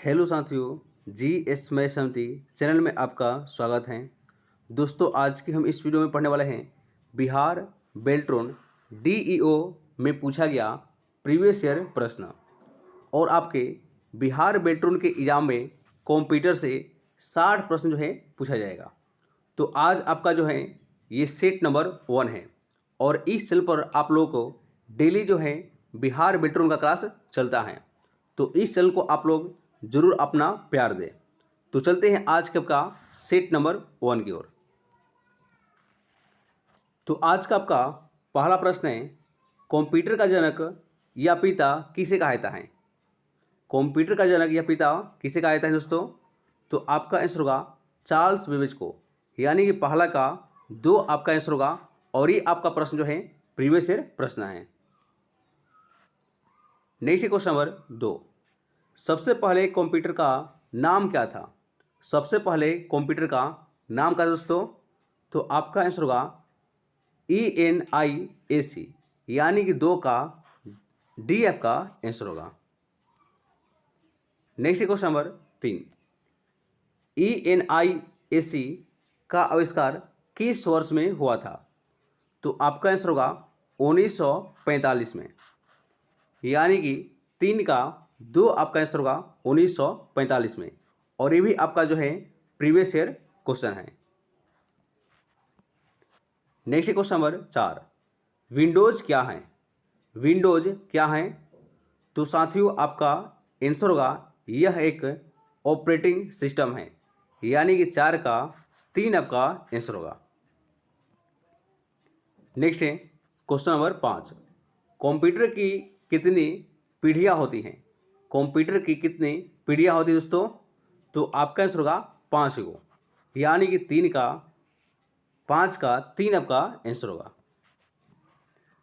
Hello साथियों, G S मैं समिति चैनल में आपका स्वागत है। दोस्तों, आज की हम इस वीडियो में पढ़ने वाले हैं बिहार बेल्ट्रॉन डीईओ में पूछा गया प्रीवियस ईयर प्रश्न। और आपके बिहार बेल्ट्रॉन के एग्जाम में कंप्यूटर से 60 प्रश्न जो है पूछा जाएगा। तो आज आपका जो है ये सेट नंबर 1 है और इस चैनल पर आप लोगों को डेली जो है बिहार बेल्ट्रॉन का क्लास चलता है। तो इस चैनल को आप लोग जरूर अपना प्यार दें। तो चलते हैं आज के आपका सेट नंबर 1 की ओर। तो आज का आपका पहला प्रश्न है, कंप्यूटर का जनक या पिता किसे कहा जाता है? कंप्यूटर का जनक या पिता किसे कहा जाता है दोस्तों? तो आपका आंसर होगा चार्ल्स बेबेज को, यानी कि पहला का 2 आपका आंसर होगा। और ये आपका प्रश्न जो है प्रीवियस ईयर प्रश्न है। नेक्स्ट क्वेश्चन नंबर 2, सबसे पहले कंप्यूटर का नाम क्या था? सबसे पहले कंप्यूटर का नाम क्या था दोस्तों? तो आपका आंसर होगा ENIAC, यानी कि 2 का D आपका आंसर होगा। नेक्स्ट क्वेश्चन नंबर 3, ENIAC का आविष्कार किस वर्ष में हुआ था? तो आपका आंसर होगा 1945 में, यानी कि 3 का 2 आपका आंसर होगा 1945 में। और ये भी आपका जो है प्रीवियस ईयर क्वेश्चन है। नेक्स्ट क्वेश्चन नंबर 4, विंडोज क्या है? विंडोज क्या है? तो साथियों आपका आंसर होगा यह एक ऑपरेटिंग सिस्टम है, यानी कि 4 का 3 आपका आंसर होगा। नेक्स्ट है क्वेश्चन नंबर 5, कंप्यूटर की कितनी पीढ़ियाँ होती हैं? कंप्यूटर की कितनी पीढ़ियाँ होती है दोस्तों? तो आपका आंसर होगा 5 को, यानी कि 5 का 3 आपका आंसर होगा।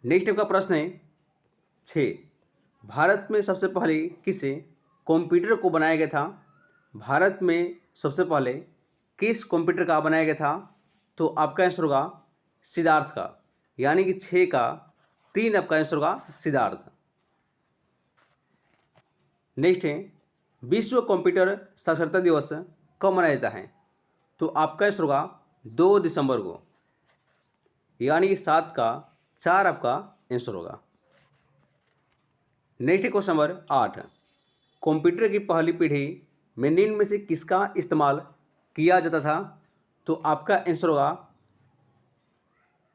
नेक्स्ट आपका प्रश्न है 6, भारत में सबसे पहले किस कंप्यूटर को बनाया गया था? भारत में सबसे पहले किस कंप्यूटर का बनाया गया था? तो आपका आंसर होगा सिद्धार्थ का, यानी कि 6 का 3 आपका आंसर होगा सिद्धार्थ। नेक्स्ट है विश्व कंप्यूटर साक्षरता दिवस कब मनाया जाता है? तो आपका आंसर होगा 2 दिसंबर को, यानी कि 7 का 4 आपका आंसर होगा। नेक्स्ट क्वेश्चन नंबर 8, कंप्यूटर की पहली पीढ़ी में निम्न में से किसका इस्तेमाल किया जाता था? तो आपका आंसर होगा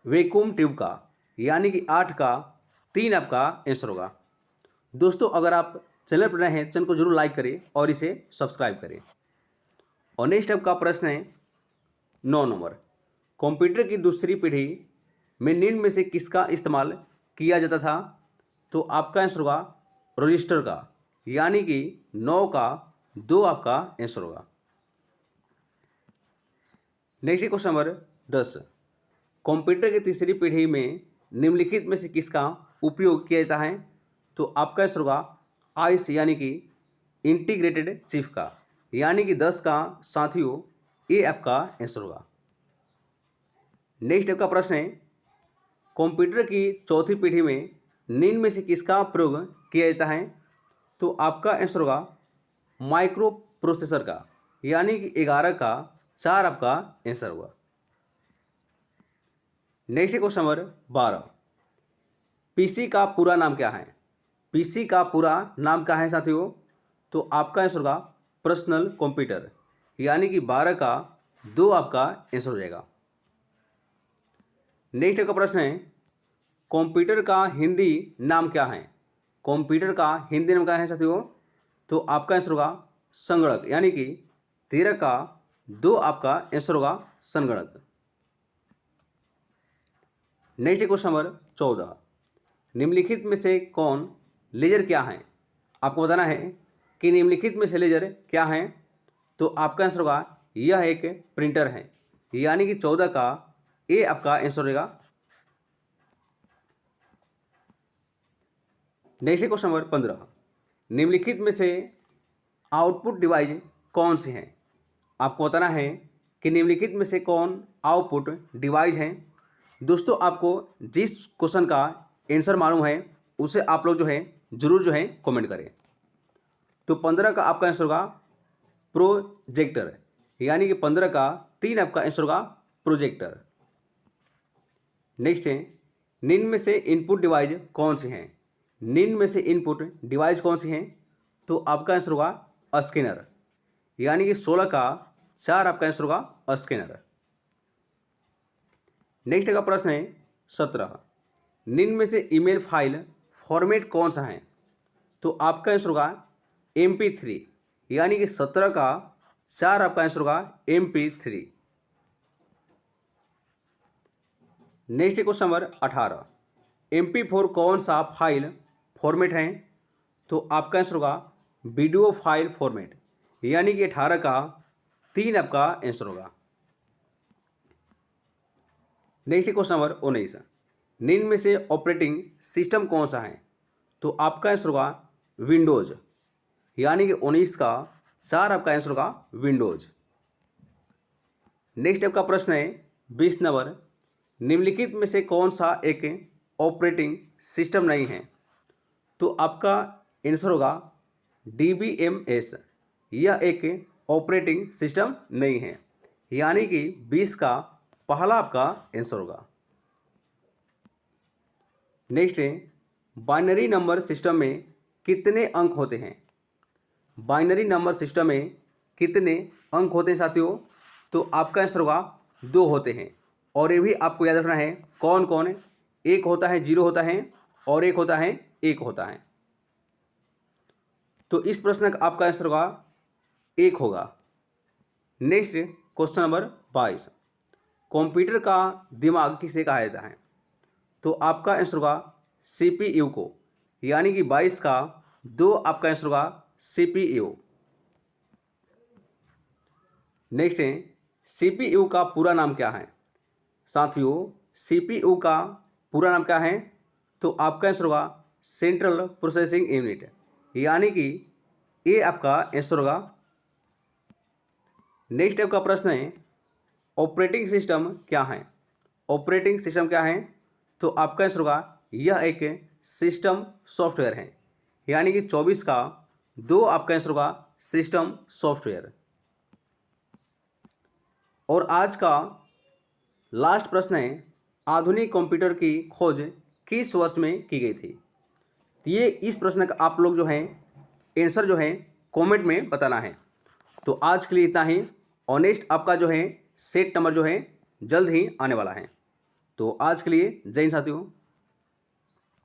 वैक्यूम ट्यूब का, यानी कि 8 का 3 आपका आंसर होगा। दोस्तों, अगर आप चैनल पर नए हैं चैनल को जरूर लाइक करें और इसे सब्सक्राइब करें। और नेक्स्ट आपका प्रश्न है 9 नंबर, कंप्यूटर की दूसरी पीढ़ी में निम्न में से किसका इस्तेमाल किया जाता था? तो आपका आंसर होगा रजिस्टर का, यानी कि 9 का 2 आपका आंसर होगा। नेक्स्ट क्वेश्चन नंबर 10, कंप्यूटर की तीसरी पीढ़ी में निम्नलिखित में से किसका उपयोग किया जाता है? तो आपका आंसर होगा आईस, यानी कि इंटीग्रेटेड चिप का, यानी कि 10 का साथियों ये आपका आंसर होगा। नेक्स्ट आपका प्रश्न है कंप्यूटर की चौथी पीढ़ी में निम्न में से किसका प्रयोग किया जाता है? तो आपका आंसर होगा माइक्रो प्रोसेसर का, यानी कि 11 का 4 आपका आंसर होगा। नेक्स्ट क्वेश्चन नंबर 12, पीसी का पूरा नाम क्या है? पीसी का पूरा नाम क्या है साथियों? तो आपका आंसर होगा पर्सनल कंप्यूटर, यानी कि 12 का 2 आपका आंसर हो जाएगा। नेक्स्ट का प्रश्न है कंप्यूटर का हिंदी नाम क्या है? कंप्यूटर का हिंदी नाम क्या है साथियों? तो आपका आंसर होगा संगणक, यानी कि 13 का 2 आपका आंसर होगा संगणक। नेक्स्ट क्वेश्चन नंबर 14, निम्नलिखित में से कौन लेजर क्या है? आपको बताना है कि निम्नलिखित में से लेजर क्या है? तो आपका आंसर होगा यह एक प्रिंटर है, यानी कि 14 का ए आपका आंसर रहेगा। नेक्स्ट क्वेश्चन नंबर 15, निम्नलिखित में से आउटपुट डिवाइस कौन से हैं? आपको बताना है कि निम्नलिखित में से कौन आउटपुट डिवाइस है। दोस्तों, आपको जिस क्वेश्चन का आंसर मालूम है उसे आप लोग जो है जरूर जो है कमेंट करें। तो 15 का आपका आंसर होगा प्रोजेक्टर, यानी कि 15 का 3 आपका आंसर होगा प्रोजेक्टर। नेक्स्ट है, निम्न में से इनपुट डिवाइस कौन से हैं? निम्न में से इनपुट डिवाइस कौन से हैं? तो आपका आंसर होगा स्कैनर, यानी कि 16 का 4 आपका आंसर होगा स्कैनर। नेक्स्ट का प्रश्न है 17, निम्न में से ईमेल फाइल फॉर्मेट कौन सा है? तो आपका आंसर होगा MP3, यानी कि 17 का 4 आपका आंसर होगा MP3। Next question number 18, MP4 कौन सा फाइल फॉर्मेट है? तो आपका आंसर होगा वीडियो फाइल फॉर्मेट, यानी कि 18 का 3 आपका आंसर होगा। नेक्स्ट क्वेश्चन नंबर 19, निम्न में से ऑपरेटिंग सिस्टम कौन सा है? तो आपका आंसर होगा विंडोज, यानी कि 19 का 4 आपका आंसर होगा विंडोज। नेक्स्ट आपका प्रश्न है 20 नंबर, निम्नलिखित में से कौन सा एक ऑपरेटिंग सिस्टम नहीं है? तो आपका आंसर होगा DBMS, यह एक ऑपरेटिंग सिस्टम नहीं है, यानी कि 20 का पहला आपका आंसर होगा। नेक्स्ट है, बाइनरी नंबर सिस्टम में कितने अंक होते हैं? बाइनरी नंबर सिस्टम में कितने अंक होते हैं साथियों? तो आपका आंसर होगा 2 होते हैं, और ये भी आपको याद रखना है कौन कौन है। एक होता है 0 होता है, और एक होता है 1 होता है। तो इस प्रश्न का आपका आंसर होगा 1 होगा। नेक्स्ट क्वेश्चन नंबर 22, कंप्यूटर का दिमाग किसे कहा जाता है? तो आपका आंसर होगा CPU को, यानी कि 22 का 2 आपका आंसर होगा CPU। नेक्स्ट है, CPU का पूरा नाम क्या है? साथियों, CPU का पूरा नाम क्या है? तो आपका आंसर होगा सेंट्रल प्रोसेसिंग यूनिट, यानी कि ये आपका आंसर होगा। नेक्स्ट आपका प्रश्न है ऑपरेटिंग सिस्टम क्या है? ऑपरेटिंग सिस्टम क्या है? तो आपका आंसर होगा यह एक सिस्टम सॉफ्टवेयर है, यानी कि 24 का 2 आपका आंसर होगा सिस्टम सॉफ्टवेयर। और आज का लास्ट प्रश्न है, आधुनिक कंप्यूटर की खोज किस वर्ष में की गई थी? तो ये इस प्रश्न का आप लोग जो है आंसर जो है कमेंट में बताना है। तो आज के लिए इतना ही, और नेक्स्ट आपका जो है सेट नंबर जो है जल्द ही आने वाला है। तो आज के लिए जय हिंद साथियों।